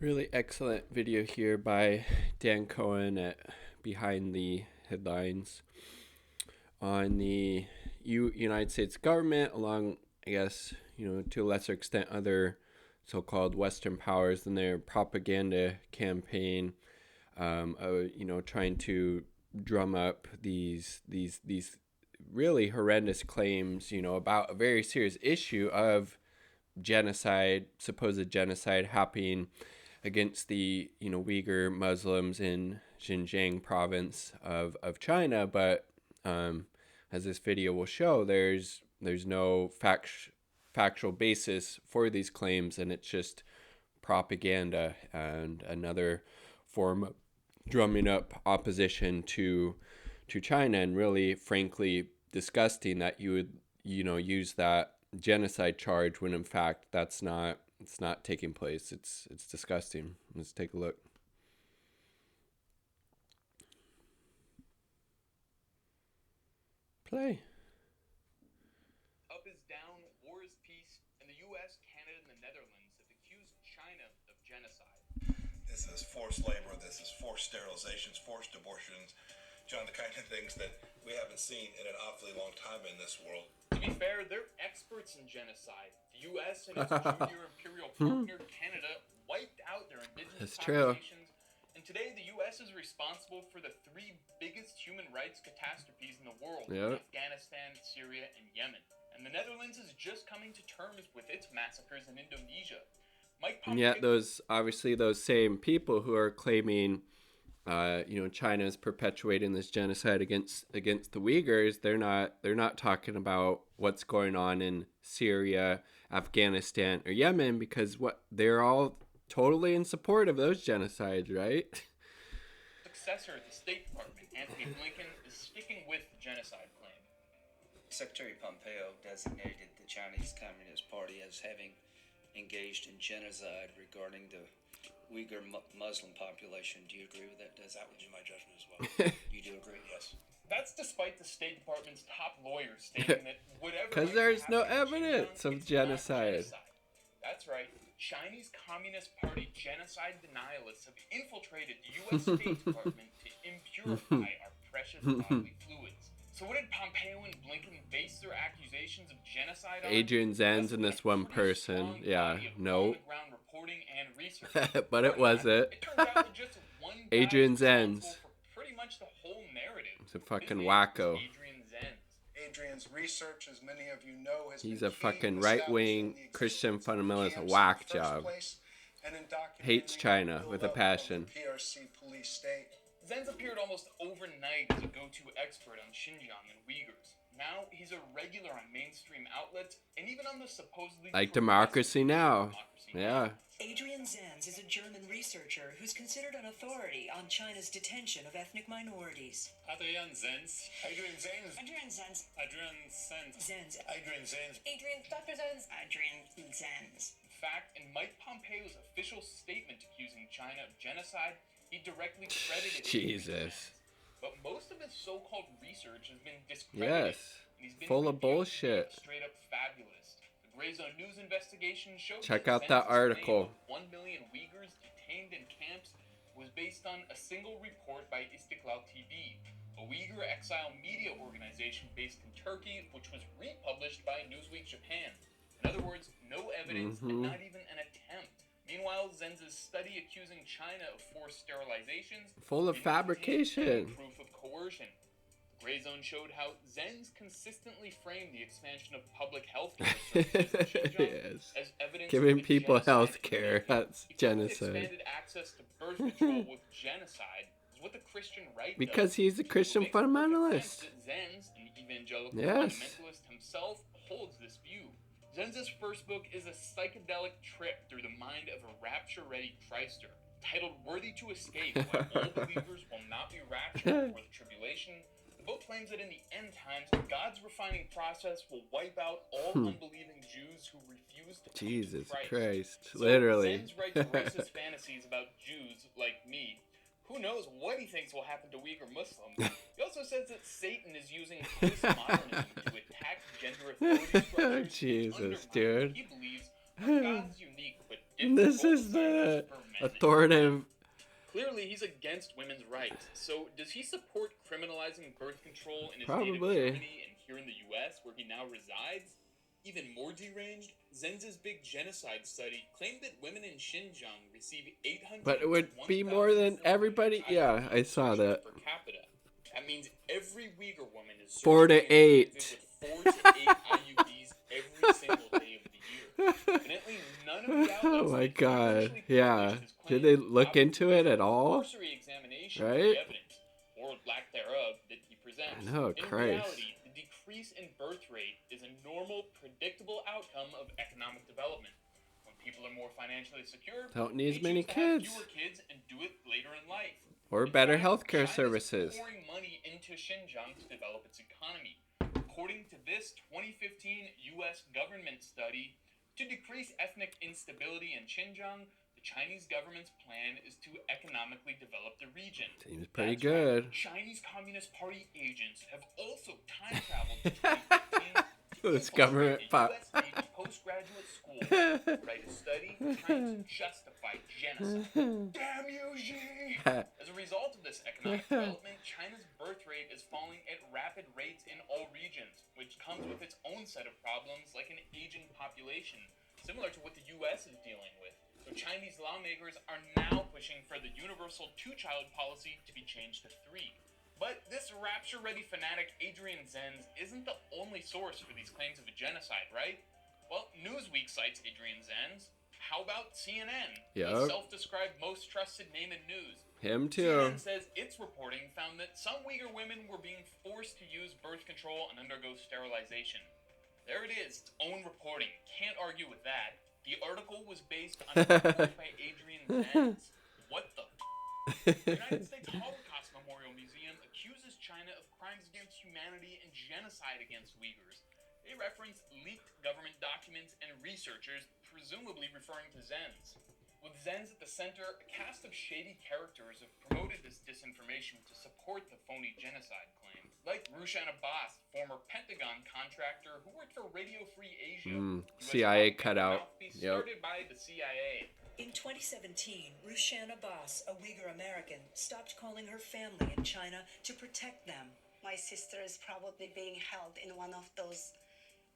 Really excellent video here by Dan Cohen at Behind the Headlines on the United States government, along, I guess, to a lesser extent, other so-called Western powers and their propaganda campaign, trying to drum up these really horrendous claims, about a very serious issue of genocide, supposed genocide happening against the Uyghur Muslims in Xinjiang province of China. But as this video will show, there's no factual basis for these claims, and it's just propaganda and another form of drumming up opposition to China, and really, frankly, disgusting that you would use that genocide charge when in fact it's not taking place. It's disgusting. Let's take a look. Play. Up is down, war is peace, and the U.S., Canada, and the Netherlands have accused China of genocide. This is forced labor, this is forced sterilizations, forced abortions, John, the kind of things that we haven't seen in an awfully long time in this world. To be fair, they're experts in genocide. The U.S. and its junior imperial partner, Canada, wiped out their indigenous populations. And today, the U.S. is responsible for the three biggest human rights catastrophes in the world: Afghanistan, Syria, and Yemen. And the Netherlands is just coming to terms with its massacres in Indonesia. And yet, those same people who are claiming, China is perpetuating this genocide against the Uyghurs, they're not talking about what's going on in Syria, Afghanistan, or Yemen, because they're all totally in support of those genocides, right? Successor at the State Department, Anthony Blinken, is sticking with the genocide claim. Secretary Pompeo designated the Chinese Communist Party as having engaged in genocide regarding the Uyghur Muslim population. Do you agree with that, Des? That would be my judgment as well. You do agree? Yes. That's despite the State Department's top lawyers stating that whatever... Because there's no evidence of genocide. That's right. Chinese Communist Party genocide denialists have infiltrated the U.S. State Department to impurify our precious bodily fluids. So what did Pompeo and Blinken base their accusations of genocide on? Adrian Zenz and this one person. Yeah, no. Reporting and research. But it wasn't. It turns out that just one guy Adrian is Zenz. responsible for pretty much the whole narrative. He's a fucking wacko. Adrian Zenz. Adrian's research, as many of you know, has He's been a key fucking in right-wing establishing the Christian existence of fundamentalist camps whack in the first job. place, and in documenting Hates China the with a buildup of passion. the PRC police state. Zenz appeared almost overnight as a go-to expert on Xinjiang and Uyghurs. Now he's a regular on mainstream outlets and even on the supposedly Like Democracy Now. Yeah. Adrian Zenz is a German researcher who's considered an authority on China's detention of ethnic minorities. Adrian Zenz. Adrian Zenz. Adrian Zenz. Adrian Zenz. Zenz. Adrian Zenz. Dr. Zenz. Adrian Zenz. In fact, in Mike Pompeo's official statement accusing China of genocide, he directly credited Jesus. But most of his so-called research has been discredited. Yes. And he's been Full of reviewed to be bullshit. Straight up fabulous. The Gray Zone News investigation showed Check that out that Zenz's article. claim of 1 million Uyghurs detained in camps was based on a single report by Istiklal TV, a Uyghur exile media organization based in Turkey, which was republished by Newsweek Japan. In other words, no evidence and not even an attempt. Meanwhile, Zenz's study accusing China of forced sterilizations Full of didn't contain fabrication. any proof of coercion. Gray Zone showed how Zenz consistently framed the expansion of public health care services in Xinjiang Yes. as evidence Giving of a people genocide health care. commitment. That's He called genocide. expanded access to birth control with genocide is what the Christian right Because does. he's a Christian It makes perfect fundamentalist. sense that Zenz, an evangelical Yes. fundamentalist himself, holds this view. Zenz's first book is a psychedelic trip through the mind of a rapture-ready Christer. Titled Worthy to Escape, Why All Believers Will Not Be Raptured Before the Tribulation, the book claims that in the end times, God's refining process will wipe out all unbelieving Jews who refuse to come to Jesus Christ. Christ. So Literally. Zenz writes racist fantasies about Jews like me. Who knows what he thinks will happen to Uyghur Muslims. He also says that Satan is using postmodernism to attack gender authority structures. Jesus, and undermine dude. what he believes are God's unique but This is the authoritative. Clearly, he's against women's rights. So, does he support criminalizing birth control in his native Probably. Germany and here in the U.S., where he now resides? Even more deranged, Zenz's big genocide study claimed that women in Xinjiang receive 800. But it would be more than everybody. Yeah, I saw that. Per capita. That means every Uyghur woman is 4 to 8. with 4 to 8 IUDs every single day of the year. Evidently, none of the outlets Oh my that god. actually Yeah. published his Did claims they look about into it at all? cursory examination of Right? the evidence, or lack thereof, that he presents. I know, In Christ. reality, the decrease in birth rate is a normal, predictable outcome of economic development. When people are more financially secure, Don't need as they many choose to have kids. fewer kids and do it later in life. Or In better fact, healthcare China's services. pouring money into Xinjiang to develop its economy. According to this 2015 U.S. government study, to decrease ethnic instability in Xinjiang, the Chinese government's plan is to economically develop the region. Seems pretty That's right. good. Chinese Communist Party agents have also time traveled to 2015 This government pop. U.S. Navy postgraduate school to write a study trying to justify genocide. Damn you, Xi! As a result of this economic development, China's birth rate is falling at rapid rates in all regions, which comes with its own set of problems like an aging population, similar to what the U.S. is dealing with. So Chinese lawmakers are now pushing for the universal two-child policy to be changed to 3. But this rapture-ready fanatic Adrian Zenz isn't the only source for these claims of a genocide, right? Well, Newsweek cites Adrian Zenz. How about CNN? Yup. The self-described most trusted name in news. Him too. CNN says its reporting found that some Uyghur women were being forced to use birth control and undergo sterilization. There it is, its own reporting. Can't argue with that. The article was based on a report by Adrian Zenz. What the The United States Holocaust Memorial Museum accuses China of crimes against humanity and genocide against Uyghurs. They reference leaked government documents and researchers, presumably referring to Zenz. With Zenz at the center, a cast of shady characters have promoted this disinformation to support the phony genocide claim. Like Rushan Abbas, former Pentagon contractor who worked for Radio Free Asia. CIA cutout. Mouthpiece Yep. started by the CIA. In 2017, Rushan Abbas, a Uyghur American, stopped calling her family in China to protect them. My sister is probably being held in one of those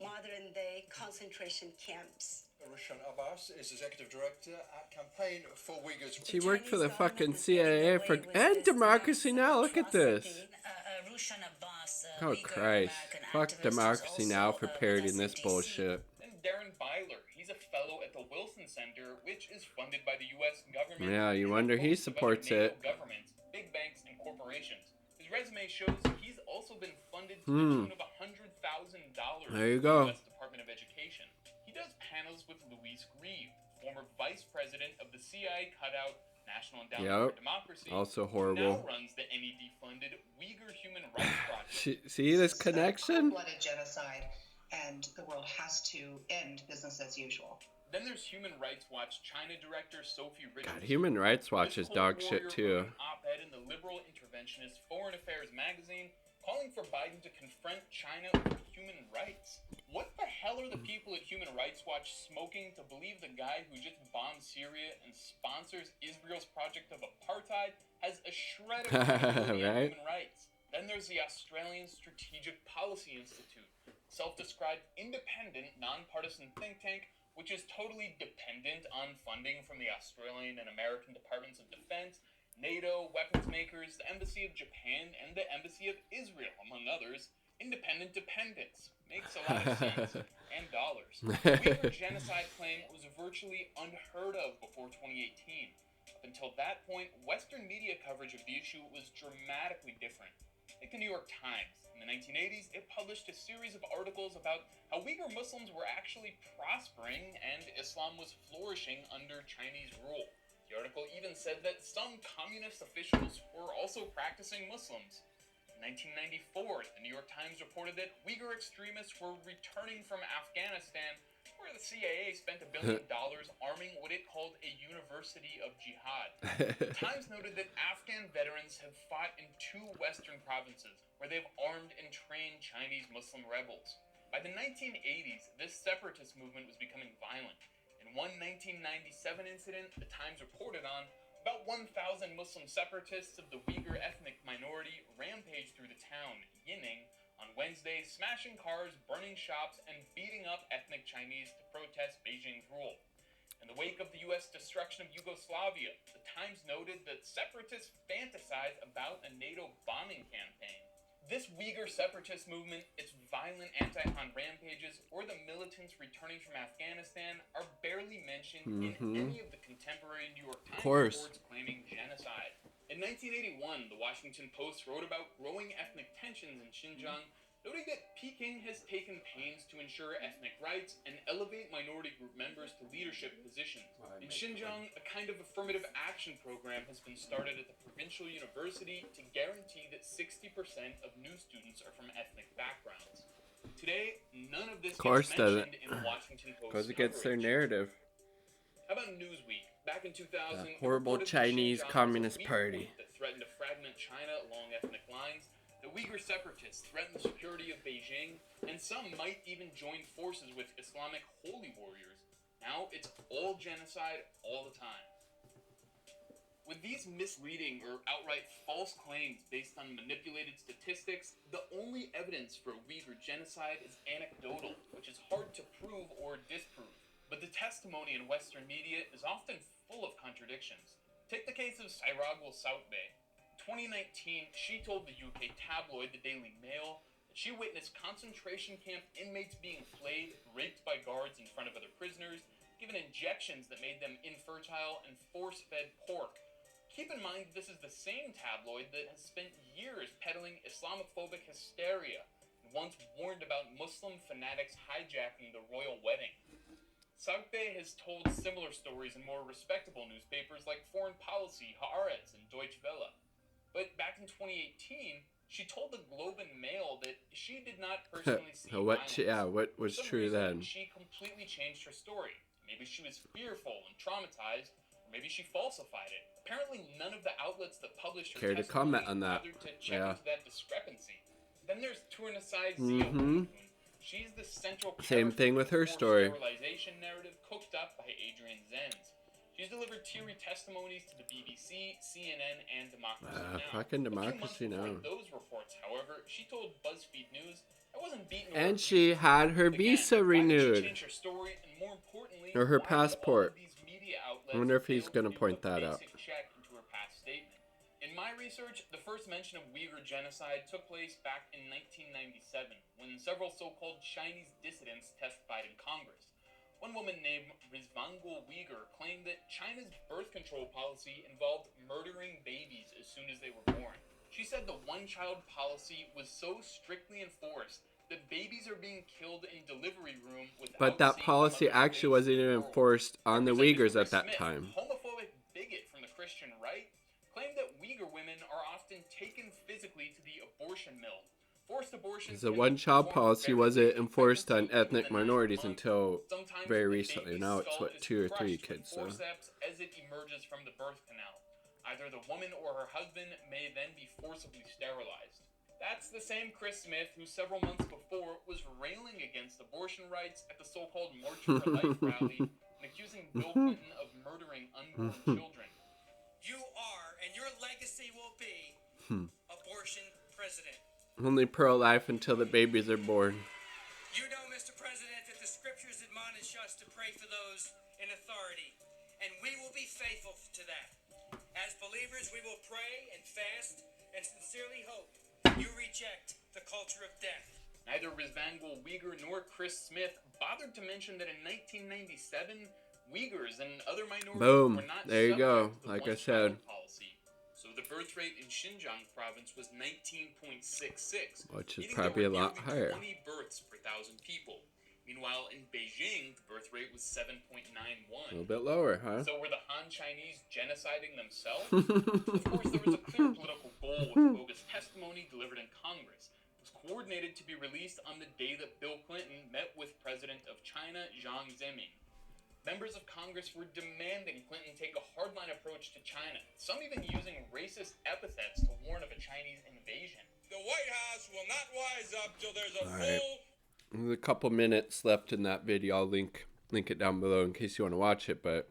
modern-day concentration camps. Rushan Abbas is executive director at Campaign for Uyghurs. She worked for the fucking CIA for and Democracy Now. Look at this. Oh Christ! Fuck Democracy Now for parodying this bullshit. And Darren Byler, he's a fellow at the Wilson Center, which is funded by the U.S. government. Yeah, you and wonder he most of other supports NATO it. Governments, big banks, and corporations. His resume shows he's also been funded to the tune of $100,000 There you by go. the U.S. Department of Education. He does panels with Louise Grieve, former vice president of the CIA cutout National Endowment Yep. for Democracy. Also who horrible. now runs the NED-funded Uyghur Human Rights Project. See this connection? Cold-blooded genocide, and the world has to end business as usual. Then there's Human Rights Watch China director Sophie Richardson. God, Human Rights Watch This is dog Cold shit Warrior too. wrote an op-ed in the liberal interventionist Foreign Affairs magazine calling for Biden to confront China over human rights. What the hell are the people at Human Rights Watch smoking to believe the guy who just bombed Syria and sponsors Israel's project of apartheid has a shred of credibility on Right? human rights? Then there's the Australian Strategic Policy Institute, self-described independent, nonpartisan think tank, which is totally dependent on funding from the Australian and American Departments of Defense, NATO, weapons makers, the Embassy of Japan, and the Embassy of Israel, among others. Independent dependence. Makes a lot of sense. And dollars. The Uyghur genocide claim was virtually unheard of before 2018. Up until that point, Western media coverage of the issue was dramatically different. Like the New York Times. In the 1980s, it published a series of articles about how Uyghur Muslims were actually prospering and Islam was flourishing under Chinese rule. The article even said that some communist officials were also practicing Muslims. In 1994, the New York Times reported that Uyghur extremists were returning from Afghanistan, where the CIA spent $1 billion arming what it called a university of jihad. The Times noted that Afghan veterans have fought in 2 western provinces, where they've armed and trained Chinese Muslim rebels. By the 1980s, this separatist movement was becoming violent. In one 1997 incident the Times reported on, about 1,000 Muslim separatists of the Uyghur ethnic minority rampaged through the town, Yining, on Wednesday, smashing cars, burning shops, and beating up ethnic Chinese to protest Beijing's rule. In the wake of the U.S. destruction of Yugoslavia, the Times noted that separatists fantasize about a NATO bombing campaign. This Uyghur separatist movement, its violent anti-Han rampages, or the militants returning from Afghanistan are barely mentioned in any of the contemporary New York Times reports claiming genocide. In 1981, the Washington Post wrote about growing ethnic tensions in Xinjiang, noting that Peking has taken pains to ensure ethnic rights and elevate minority group members to leadership positions. In Xinjiang, a kind of affirmative action program has been started at the provincial university to guarantee that 60% of new students are from ethnic backgrounds. Today, none of this gets mentioned in the Washington Post goes against their narrative. How about Newsweek? Back in 2000, horrible Chinese Communist Party that threatened to fragment China along ethnic lines. The Uyghur separatists threaten the security of Beijing, and some might even join forces with Islamic holy warriors. Now it's all genocide all the time. With these misleading or outright false claims based on manipulated statistics, the only evidence for Uyghur genocide is anecdotal, which is hard to prove or disprove. But the testimony in Western media is often full of contradictions. Take the case of Sairagul Southbay. 2019, she told the UK tabloid The Daily Mail that she witnessed concentration camp inmates being flayed, raped by guards in front of other prisoners, given injections that made them infertile, and force-fed pork. Keep in mind this is the same tabloid that has spent years peddling Islamophobic hysteria and once warned about Muslim fanatics hijacking the royal wedding. Southbay has told similar stories in more respectable newspapers like Foreign Policy, Haaretz, and Deutsche Welle. But back in 2018, she told the Globe and Mail that she did not personally see violence. What was true then? She completely changed her story. Maybe she was fearful and traumatized, or maybe she falsified it. Apparently, none of the outlets that published her testimony bothered to check into that discrepancy. Then there's Tournasai Zia. She's the central character. Same thing with her story. Sterilization narrative cooked up by Adrian Zenz. She's delivered teary testimonies to the BBC, CNN, and Democracy Now. Fucking Democracy Now. Those reports, however, she told BuzzFeed News, "I wasn't beaten." And she had her visa renewed, her story, and more importantly, or her passport. I wonder if he's gonna point that out. Check into her past statement. In my research, the first mention of Uyghur genocide took place back in 1997, when several so-called Chinese dissidents testified in Congress. One woman named Rizvangul Uyghur claimed that China's birth control policy involved murdering babies as soon as they were born. She said the one-child policy was so strictly enforced that babies are being killed in delivery room without. But that policy actually wasn't even enforced on the Uyghurs at that time. Homophobic bigot from the Christian right claimed that Uyghur women are often taken physically to the abortion mill. Forced abortions. The one-child policy wasn't enforced on ethnic minorities until very recently. Now it's 2 or 3 kids. So. As it emerges from the birth canal, either the woman or her husband may then be forcibly sterilized. That's the same Chris Smith who several months before was railing against abortion rights at the so-called March for Life rally and accusing Bill Clinton of murdering unborn children. You are, and your legacy will be, abortion president. Only pro-life until the babies are born. You know, Mr. President, that the scriptures admonish us to pray for those in authority, and we will be faithful to that. As believers, we will pray and fast and sincerely hope you reject the culture of death. Neither Rizvangul Uyghur nor Chris Smith bothered to mention that in 1997, Uyghurs and other minorities were not there you go. subject to the Like I said. policy. So the birth rate in Xinjiang province was 19.66, which is probably a lot higher. 20 births per 1,000 people. Meanwhile, in Beijing, the birth rate was 7.91. A little bit lower, huh? So were the Han Chinese genociding themselves? Of course, there was a clear political goal with bogus testimony delivered in Congress. It was coordinated to be released on the day that Bill Clinton met with President of China, Jiang Zemin. Members of Congress were demanding Clinton take a hardline approach to China, some even using racist epithets to warn of a Chinese invasion. The White House will not wise up till there's a There's a couple minutes left in that video. I'll link link it down below in case you want to watch it. But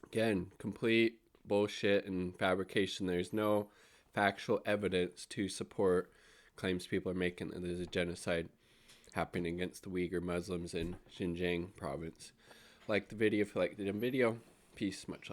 again, complete bullshit and fabrication. There's no factual evidence to support claims people are making that there's a genocide happening against the Uyghur Muslims in Xinjiang province. Like the video if you like the video. Peace, much love.